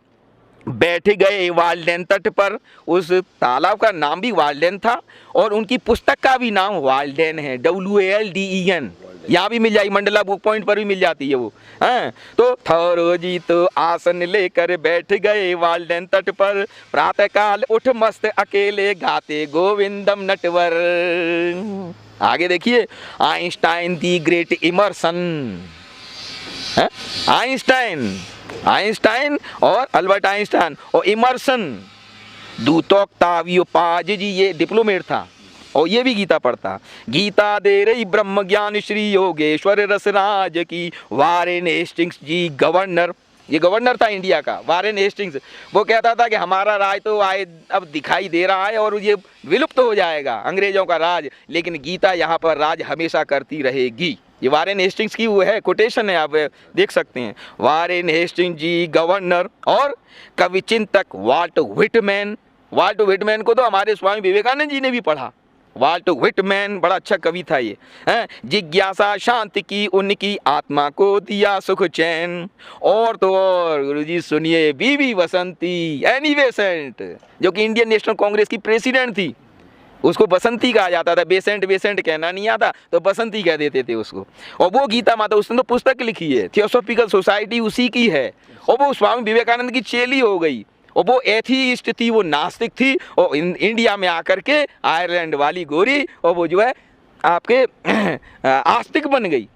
बैठ गए वाल्डेन तट पर। उस तालाब का नाम भी वाल्डेन था और उनकी पुस्तक का भी नाम वाल्डेन है, WALDEN। यहाँ भी मिल जाएगी, मंडला बुक पॉइंट पर भी मिल जाती है वो। तो थोरो जी तो आसन लेकर बैठ गए वाल्डेन तट पर। प्रातः काल उठ मस्त अकेले गाते गोविंदम नटवर। आगे देखिए, Einstein the great Emerson. Einstein और अल्बर्ट आइंस्टाइन और इमर्सन दूतोक्तावियो पाज जी, ये डिप्लोमेट था और ये भी गीता पढ़ता। गीता दे रही ब्रह्म ज्ञान श्री योगेश्वर रसराज की। वारेन हेस्टिंग्स जी गवर्नर, ये गवर्नर था इंडिया का, वारेन हेस्टिंग्स। वो कहता था कि हमारा राज तो आए अब दिखाई दे रहा है और ये विलुप्त हो जाएगा अंग्रेजों का राज, लेकिन गीता यहाँ पर राज हमेशा करती रहेगी। ये वारेन हेस्टिंग्स की वो है, कोटेशन है, आप देख सकते हैं। वारेन हेस्टिंग्स जी गवर्नर। और कवि चिंतक वाल्ट व्हिटमैन। वाल्ट व्हिटमैन को तो हमारे स्वामी विवेकानंद जी ने भी पढ़ा। वाल्ट व्हिटमैन बड़ा अच्छा कवि था ये। जिज्ञासा शांति की उनकी आत्मा को दिया सुख चैन। और तो और गुरुजी सुनिए, बीबी बसंती एनी बेसेंट, जो कि इंडियन नेशनल कांग्रेस की प्रेसिडेंट थी, उसको बसंती कहा जाता था, बेसेंट बेसेंट कहना नहीं आता तो बसंती कह देते थे उसको। और वो गीता माता, उसने तो पुस्तक लिखी है, थियोसॉफिकल सोसाइटी उसी की है, और वो स्वामी विवेकानंद की चेली हो गई, और वो एथीइस्ट थी, वो नास्तिक थी, और इंडिया में आकर के आयरलैंड वाली गोरी, और वो जो है आपके आस्तिक बन गई।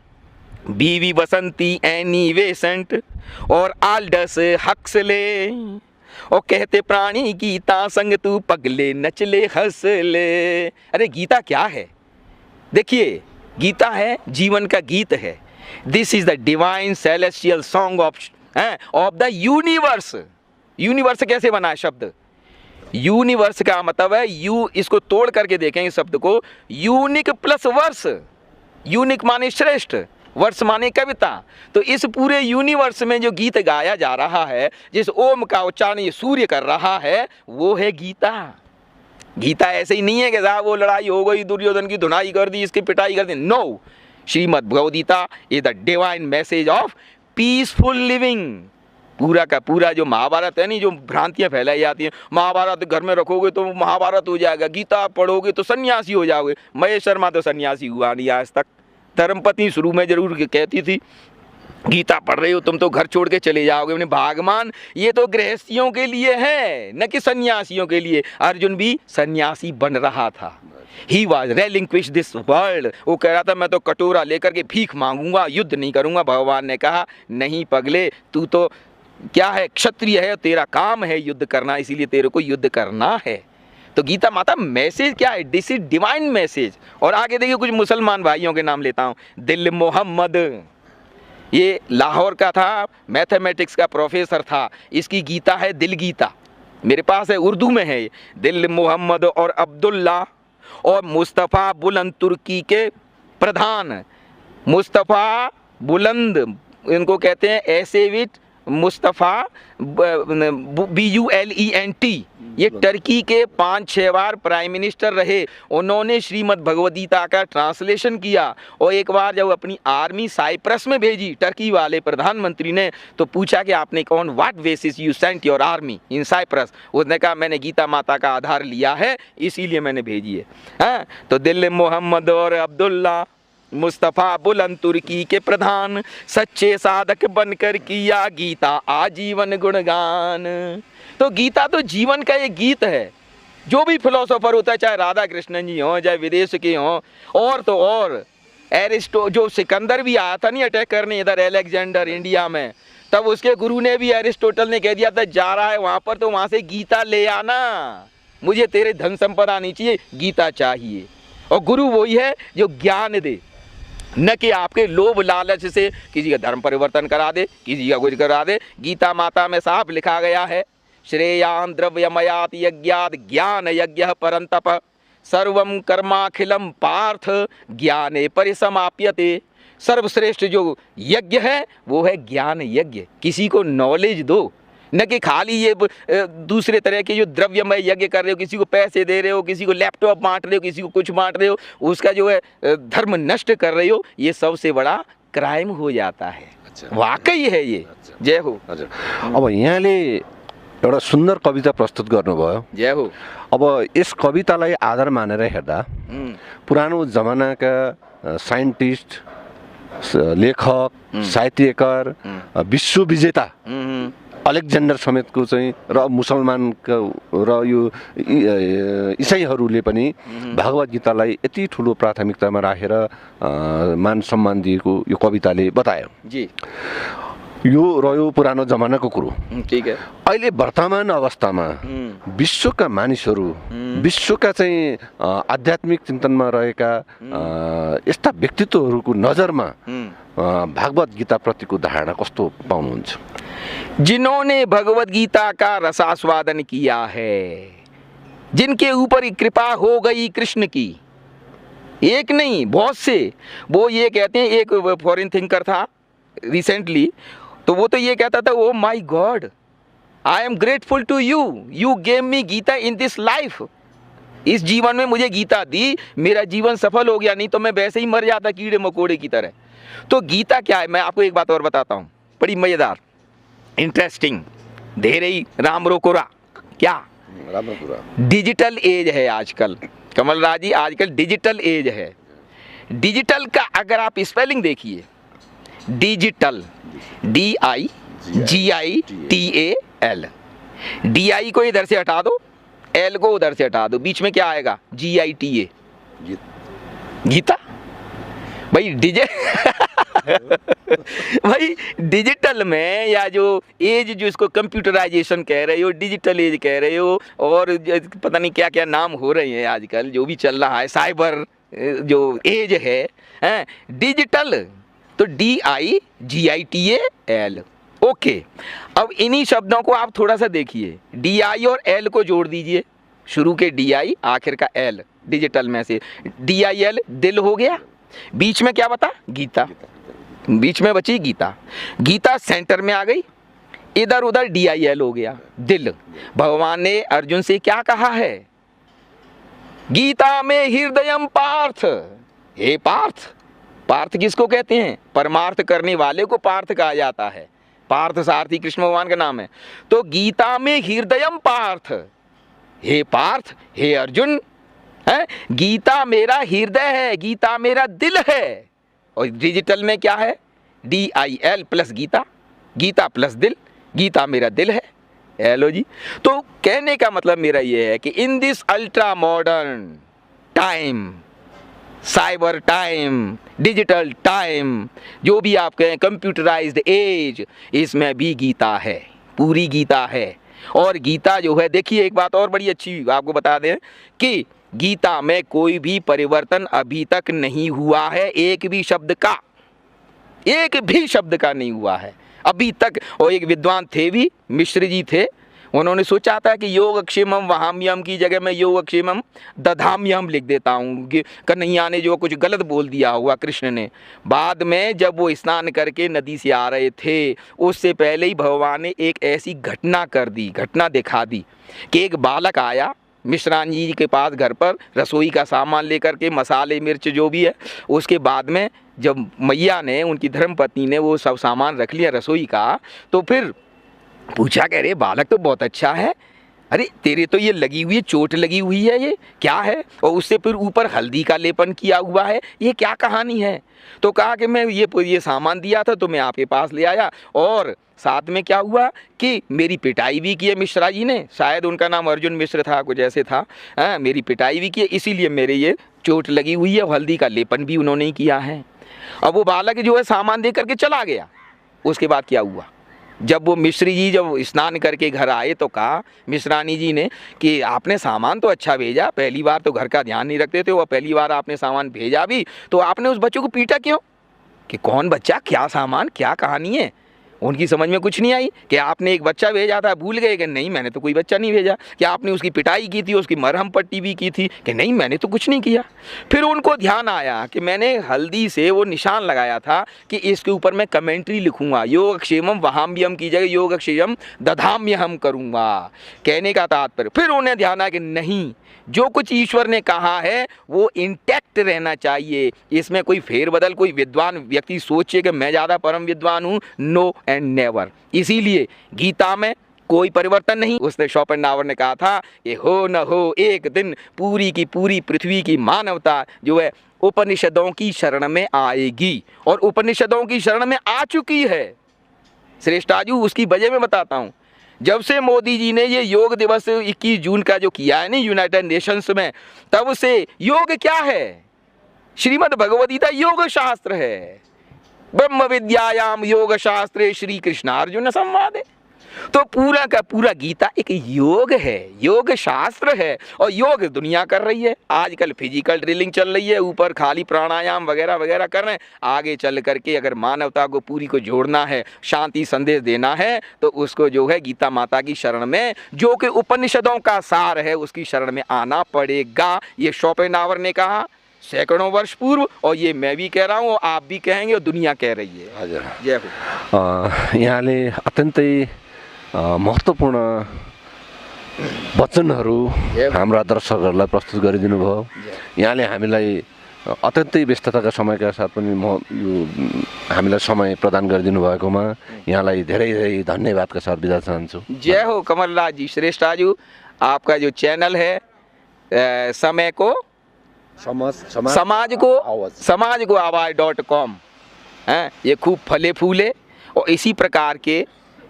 बीवी बसंती, एनी बेसेंट और आल्डस हक्सले, और कहते प्राणी गीता संग तू पगले नचले हंसले। अरे गीता क्या है? देखिए, गीता है जीवन का गीत है। This is the divine celestial song of the universe. Universe कैसे बना है शब्द? यूनिवर्स का मतलब है यू, इसको तोड़ करके देखेंगे शब्द को, यूनिक प्लस वर्स। यूनिक माने श्रेष्ठ, वर्ष माने कविता। तो इस पूरे यूनिवर्स में जो गीत गाया जा रहा है, जिस ओम का उच्चारण ये सूर्य कर रहा है, वो है गीता। गीता ऐसे ही नहीं है कि साहब वो लड़ाई हो गई, दुर्योधन की धुनाई कर दी, इसकी पिटाई कर दी। No, Shrimad Bhagavad Gita is the divine message of peaceful living. पूरा का पूरा जो महाभारत है नहीं, जो भ्रांतियां फैलाई जाती हैं, महाभारत घर में रखोगे तो महाभारत हो जाएगा, गीता पढ़ोगे तो सन्यासी हो जाओगे। महेश शर्मा तो सन्यासी हुआ नहीं आज तक। धर्मपत्नी शुरू में जरूर कहती थी गीता पढ़ रहे हो तुम तो घर छोड़ के चले जाओगे। मैंने भागमान, ये तो गृहस्थियों के लिए है, न कि सन्यासियों के लिए। अर्जुन भी सन्यासी बन रहा था। He was relinquish this world. वो कह रहा था मैं तो कटोरा लेकर के भीख मांगूंगा, युद्ध नहीं करूंगा। भगवान ने कहा नहीं पगले, तू तो क्या है, क्षत्रिय है, तेरा काम है युद्ध करना, इसीलिए तेरे को युद्ध करना है। तो गीता माता मैसेज क्या है? This is divine message. और आगे देखिए कुछ मुसलमान भाइयों के नाम लेता हूँ। दिल मोहम्मद, ये लाहौर का था, मैथमेटिक्स का प्रोफेसर था। इसकी गीता है दिल गीता, मेरे पास है, उर्दू में है। दिल मोहम्मद और अब्दुल्ला और मुस्तफ़ा बुलंद, तुर्की के प्रधान। मुस्तफ़ा बुलंद, इनको कहते हैं एसेविट मुस्तफ़ा BULENT। ये टर्की के 5-6 बार प्राइम मिनिस्टर रहे। उन्होंने श्रीमद् भगवद गीता का ट्रांसलेशन किया। और एक बार जब अपनी आर्मी साइप्रस में भेजी टर्की वाले प्रधानमंत्री ने, तो पूछा कि आपने कौन, what basis you sent your army in Cyprus? उसने कहा मैंने गीता माता का आधार लिया है, इसीलिए मैंने भेजी है। हाँ, तो दिल मोहम्मद और अब्दुल्ला, मुस्तफ़ा बुलंद, तुर्की के प्रधान, सच्चे साधक बनकर किया गीता आजीवन गुणगान। तो गीता तो जीवन का एक गीत है। जो भी फिलोसोफर होता है, चाहे राधा कृष्णन जी हों, चाहे विदेश के हों, और तो और एरिस्टो, जो सिकंदर भी आया था नहीं अटैक करने इधर अलेक्जेंडर इंडिया में, तब उसके गुरु ने भी, एरिस्टोटल ने कह दिया था जा रहा है वहाँ पर तो वहाँ से गीता ले आना, मुझे तेरे धन संपदा नहीं चाहिए, गीता चाहिए। और गुरु वही है जो ज्ञान दे, न कि आपके लोभ लालच से किसी का धर्म परिवर्तन करा दे, किसी का कुछ करा दे। गीता माता में साफ लिखा गया है, श्रेयान द्रव्यमयात यज्ञात ज्ञान यज्ञ परंतप सर्वम कर्माखिलम पार्थ ज्ञाने परिसमाप्यते। सर्वश्रेष्ठ जो यज्ञ है वो है ज्ञान यज्ञ। किसी को नॉलेज दो, न कि खाली ये दूसरे तरह के जो द्रव्यमय यज्ञ कर रहे हो, किसी को पैसे दे रहे हो, किसी को लैपटॉप बांट रहे हो, किसी को कुछ बांट रहे हो, उसका जो है धर्म नष्ट कर रहे हो, ये सबसे बड़ा क्राइम हो जाता है। अच्छा, वाकई है ये। जय हो। हजुर, अब यहाँले एउटा सुन्दर कविता प्रस्तुत गर्नुभयो। जय हो। अब यस कवितालाई आधार मानेर हेर्दा पुरानो जमानाका साइन्टिस्ट, लेखक, साहित्यकार, विश्व विजेता अलेक्जेन्डर समेतको चाहिँ र मुसलमानको र यो इसाईहरूले पनि भगवद गीतालाई यति ठुलो प्राथमिकतामा राखेर मान सम्मान दिएको यो कविताले बतायो। जी, यो रह्यो पुरानो जमानाको कुरो। ठीक है। अहिले वर्तमान अवस्थामा विश्वका मानिसहरू, विश्वका चाहिँ आध्यात्मिक चिन्तनमा रहेका यस्ता व्यक्तित्वहरूको नजरमा भागवत गीता प्रतिको धारणा कस्तो पाउनुहुन्छ? जिन्होंने भगवद गीता का रसास्वादन किया है, जिनके ऊपर कृपा हो गई कृष्ण की, एक नहीं बहुत से। वो ये कहते हैं, एक फॉरेन थिंकर था रिसेंटली, तो वो तो ये कहता था, oh my God, I am grateful to you, you gave me Gita in this life. इस जीवन में मुझे गीता दी, मेरा जीवन सफल हो गया, नहीं तो मैं वैसे ही मर जाता कीड़े मकोड़े की तरह। तो गीता क्या है, मैं आपको एक बात और बताता हूँ, बड़ी मज़ेदार, इंटरेस्टिंग, धेरे राम रोकोरा। क्या राम्रो कुरा, डिजिटल एज है आजकल। कमलराज जी आजकल डिजिटल एज है। डिजिटल का अगर आप स्पेलिंग देखिए, डिजिटल, DIGITAL, DI को इधर से हटा दो, L को उधर से हटा दो, बीच में क्या आएगा? GITA, गीता। भाई भाई डिजिटल में, या जो एज जो इसको कंप्यूटराइजेशन कह रहे हो, डिजिटल एज कह रहे हो, और पता नहीं क्या क्या नाम हो रहे हैं आजकल, जो भी चल रहा है, साइबर जो एज है डिजिटल, तो DIGITAL। ओके, अब इन्हीं शब्दों को आप थोड़ा सा देखिए, DI और L को जोड़ दीजिए, शुरू के DI आखिर का L, डिजिटल में से DIL, दिल हो गया, बीच में क्या बता? गीता, बीच में बची गीता। गीता सेंटर में आ गई, इधर उधर DIL हो गया, दिल। भगवान ने अर्जुन से क्या कहा है? गीता में हृदयम पार्थ, हे पार्थ। पार्थ किसको कहते हैं? परमार्थ करने वाले को पार्थ कहा जाता है। पार्थ सारथी कृष्ण भगवान का नाम है। तो गीता में हृदयम पार्थ, हे पार्थ, हे अर्जुन, है गीता मेरा हृदय है, गीता मेरा दिल है। और डिजिटल में क्या है? DIL plus Gita, Gita plus दिल, गीता मेरा दिल है। हेलो जी। तो कहने का मतलब मेरा ये है कि in this ultra modern time, cyber time, digital time, जो भी आप कहें, कंप्यूटराइज्ड एज, इसमें भी गीता है, पूरी गीता है। और गीता जो है, देखिए एक बात और बड़ी अच्छी आपको बता दें कि गीता में कोई भी परिवर्तन अभी तक नहीं हुआ है, एक भी शब्द का, एक भी शब्द का नहीं हुआ है अभी तक। और एक विद्वान थे भी, मिश्र जी थे, उन्होंने सोचा था कि योगक्षेमम वहाम्यम की जगह मैं योगक्षेमम दधाम्यम लिख देता हूँ, कि कन्हैया ने जो कुछ गलत बोल दिया हुआ कृष्ण ने। बाद में जब वो स्नान करके नदी से आ रहे थे, उससे पहले ही भगवान ने एक ऐसी घटना कर दी, घटना दिखा दी कि एक बालक आया मिश्रान जी के पास घर पर रसोई का सामान लेकर के, मसाले मिर्च जो भी है। उसके बाद में जब मैया ने, उनकी धर्मपत्नी ने वो सब सामान रख लिया रसोई का, तो फिर पूछा कह रहे बालक तो बहुत अच्छा है, अरे तेरे तो ये लगी हुई है, चोट लगी हुई है, ये क्या है? और उससे फिर ऊपर हल्दी का लेपन किया हुआ है, ये क्या कहानी है? तो कहा कि मैं ये सामान दिया था तो मैं आपके पास ले आया, और साथ में क्या हुआ कि मेरी पिटाई भी की है मिश्रा जी ने, शायद उनका नाम अर्जुन मिश्र था, कुछ ऐसे था, मेरी पिटाई भी की है, इसीलिए मेरे ये चोट लगी हुई है, हल्दी का लेपन भी उन्होंने ही किया है। अब वो बालक जो है सामान दे करके चला गया। उसके बाद क्या हुआ? जब वो मिश्री जी जब स्नान करके घर आए तो कहा मिश्रानी जी ने कि आपने सामान तो अच्छा भेजा, पहली बार तो घर का ध्यान नहीं रखते थे, और पहली बार आपने सामान भेजा भी, तो आपने उस बच्चों को पीटा क्यों? कि कौन बच्चा, क्या सामान, क्या कहानी है? उनकी समझ में कुछ नहीं आई कि आपने एक बच्चा भेजा था, भूल गए कि नहीं मैंने तो कोई बच्चा नहीं भेजा। कि आपने उसकी पिटाई की थी, उसकी मरहम पट्टी भी की थी, कि नहीं मैंने तो कुछ नहीं किया। फिर उनको ध्यान आया कि मैंने हल्दी से वो निशान लगाया था कि इसके ऊपर मैं कमेंट्री लिखूंगा, योगक्षेमम वहाम्यम की जगह योगक्षेमम दधाम्यहम करूंगा। कहने का तात्पर्य, फिर उन्हें ध्यान आया कि नहीं, जो कुछ ईश्वर ने कहा है वो इंटैक्ट रहना चाहिए, इसमें कोई फेरबदल, कोई विद्वान व्यक्ति सोचे कि मैं ज़्यादा परम विद्वान हूँ, नो एंड नेवर। इसीलिए गीता में कोई परिवर्तन नहीं। उसने शोपेनहावर ने कहा था कि हो न हो एक दिन पूरी की पूरी पृथ्वी की मानवता जो है उपनिषदों की शरण में आएगी, और उपनिषदों की शरण में आ चुकी है। श्रेष्ठाजू उसकी वजह मैं बताता हूँ। जब से मोदी जी ने ये योग दिवस 21 जून का जो किया है ना यूनाइटेड नेशंस में, तब से योग क्या है? श्रीमद् भगवद गीता योग शास्त्र है। ब्रह्म विद्यायाम योग शास्त्रे श्री कृष्णार्जुन संवादे। तो पूरा का पूरा गीता एक योग है, योग शास्त्र है, और योग दुनिया कर रही है। आजकल फिजिकल ड्रिलिंग चल रही है, ऊपर खाली प्राणायाम वगैरह वगैरह कर रहे हैं। आगे चल करके अगर मानवता को पूरी को जोड़ना है, शांति संदेश देना है, तो उसको जो है गीता माता की शरण में, जो कि उपनिषदों का सार है, उसकी शरण में आना पड़ेगा। ये शोपेनहावर ने कहा सैकड़ों वर्ष पूर्व, और ये मैं भी कह रहा हूँ, आप भी कहेंगे, और दुनिया कह रही है। हजुर, जय हो। यहाँले अत्यन्तै महत्त्वपूर्ण वचनहरू हाम्रा दर्शकहरूलाई प्रस्तुत गरिदिनु भयो। यहाँले हामीलाई अत्यन्तै व्यस्तताका समयका साथ पनि हामीलाई समय प्रदान गरिदिनु भएकोमा यहाँलाई धेरै धेरै धन्यवादका साथ बिदा चाहन्छु। जय हो कमलराज जी। श्रेष्ठाजू आपका जो चैनल है समय को समाज को आवाज़.com हैं, ये खूब फले फूले। और इसी प्रकार के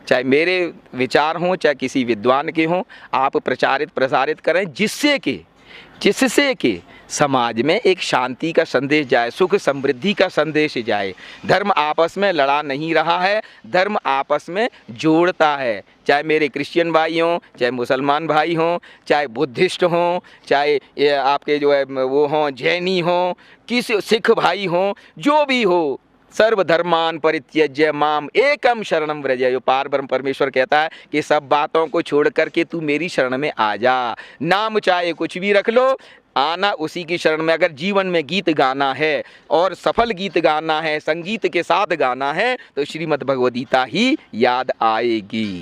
चाहे मेरे विचार हों चाहे किसी विद्वान के हों, आप प्रचारित प्रसारित करें जिससे कि समाज में एक शांति का संदेश जाए, सुख समृद्धि का संदेश जाए। धर्म आपस में लड़ा नहीं रहा है, धर्म आपस में जोड़ता है। चाहे मेरे क्रिश्चियन भाई हों, चाहे मुसलमान भाई हों, चाहे बुद्धिस्ट हों, चाहे ये आपके जो है वो हों जैनी हों, किसी सिख भाई हों, जो भी हो, सर्वधर्मान परित्यज्य माम एकम शरणम व्रज। जो पार ब्रह्म परमेश्वर कहता है कि सब बातों को छोड़ करके तू मेरी शरण में आ जा। नाम चाहे कुछ भी रख लो, आना उसी की शरण में। अगर जीवन में गीत गाना है और सफल गीत गाना है, संगीत के साथ गाना है, तो श्रीमद् भगवद गीता ही याद आएगी।